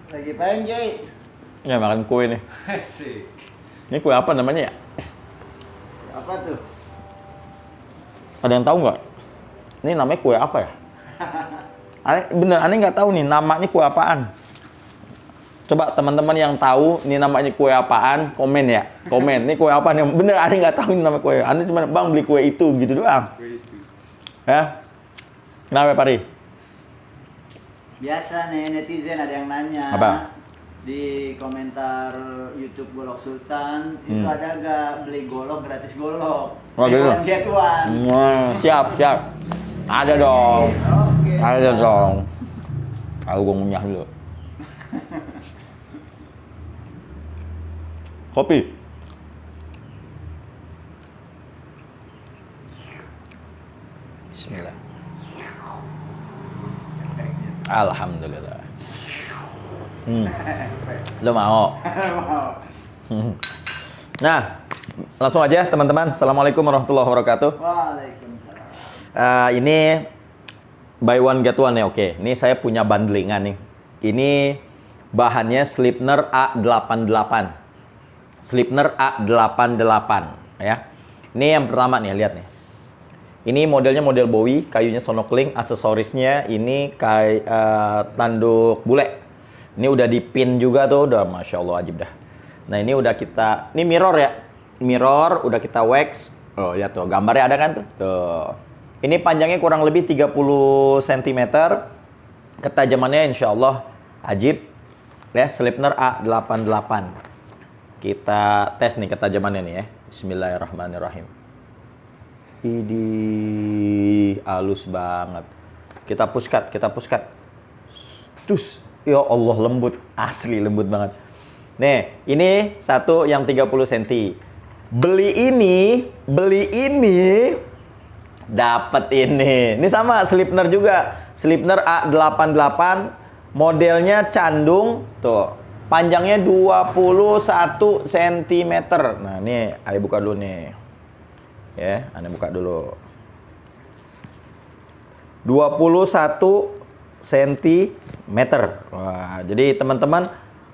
Lagi pengen, Jay? Ya, makan kue nih. Asik. Ini kue apa namanya ya? Apa tuh? Ada yang tahu nggak? Ini namanya kue apa ya? Aneh nggak tahu nih namanya kue apaan. Coba teman-teman yang tahu ini namanya kue apaan, komen ya. Komen, ini kue apa nih? Bener, aneh nggak tahu ini namanya kue. Aneh cuma, bang beli kue itu gitu doang. Kue itu. Ya? Kenapa, Pari? Biasa nih netizen ada yang nanya. Apa? Di komentar YouTube Golok Sultan itu ada gak beli golok gratis golok? Oh, gitu. One get one. Siap. Ada dong. Oke. Ada dong. Aku gue ngunyah dulu. Kopi. Bismillah. Alhamdulillah. Lo mau? Nah, langsung aja teman-teman. Assalamualaikum warahmatullahi wabarakatuh. Waalaikumsalam. Ini buy one get one ya, oke. Ini saya punya bundlingan nih. Ini bahannya Sleipner A88. Sleipner A88 ya. Ini yang pertama nih, lihat nih. Ini modelnya model Bowie, kayunya Sonokling, aksesorisnya ini kayak tanduk bule. Ini udah dipin juga tuh, udah Masya Allah ajib dah. Nah ini udah kita, ini mirror ya. Mirror, udah kita wax. Oh lihat tuh, gambarnya ada kan tuh. Tuh. Ini panjangnya kurang lebih 30 cm. Ketajamannya Insya Allah ajib. Ya, Sleipner A88. Kita tes nih ketajamannya nih ya. Bismillahirrahmanirrahim. Idih, halus banget. Kita puskat. Cus. Ya Allah, lembut. Asli lembut banget. Nih, ini satu yang 30 cm. Beli ini dapat ini. Ini sama Sleipner juga. Sleipner A88, modelnya candung tuh. Panjangnya 21 cm. Nah, ini ayo buka dulu nih. Ya, Anda buka dulu. 21 cm. Wah, jadi teman-teman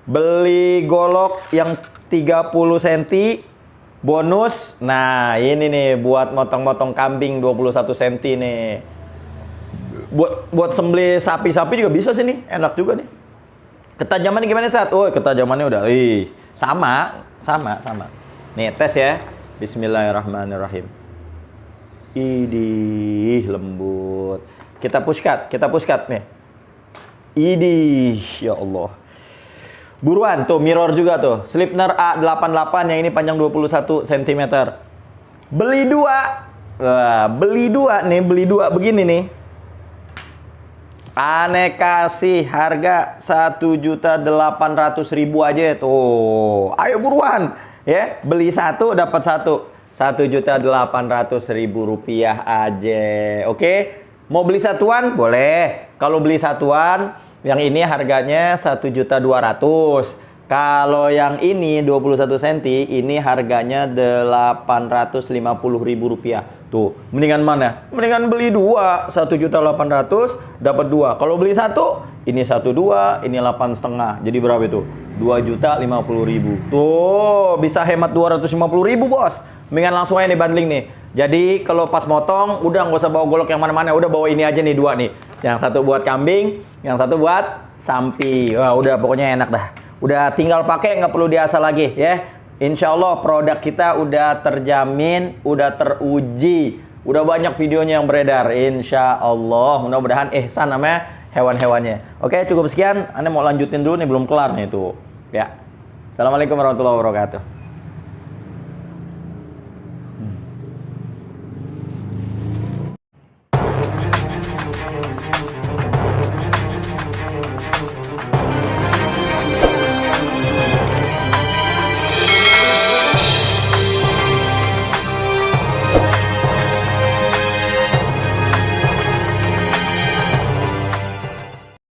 beli golok yang 30 cm bonus. Nah, ini nih buat motong-motong kambing 21 cm nih. Buat sembelih sapi-sapi juga bisa sih nih, enak juga nih. Ketajamannya gimana saat? Oh, ketajamannya udah. Sama. Nih, tes ya. Bismillahirrahmanirrahim. Idih, lembut. Kita puskat nih. Idih, ya Allah. Buruan tuh, mirror juga tuh. Sleipner A88 yang ini panjang 21 cm. Beli dua. Wah, beli dua begini nih. Aneh kasih harga 1.800.000 aja tuh. Ayo buruan ya, beli satu dapat satu. 1.800.000 rupiah aja. Oke, mau beli satuan boleh. Kalau beli satuan yang ini harganya 1.200.000. Kalau yang ini 21 cm ini harganya 850.000 rupiah. Tuh, mendingan mana? Mendingan beli dua, 1.800.000 dapat dua. Kalau beli satu, ini 1.2, ini 8,5. Jadi berapa itu? 2.050.000. Tuh, bisa hemat 250.000, Bos. Mendingan langsung aja nih bundling nih. Jadi kalau pas motong, udah nggak usah bawa golok yang mana-mana, udah bawa ini aja nih dua nih. Yang satu buat kambing, yang satu buat sapi. Wah, udah pokoknya enak dah. Udah tinggal pakai, nggak perlu diasah lagi ya. Insya Allah produk kita udah terjamin, udah teruji, udah banyak videonya yang beredar. Insya Allah, mudah-mudahan ihsan namanya hewan-hewannya. Oke, cukup sekian. Anda mau lanjutin dulu nih, belum kelar nih tuh. Ya. Assalamualaikum warahmatullahi wabarakatuh.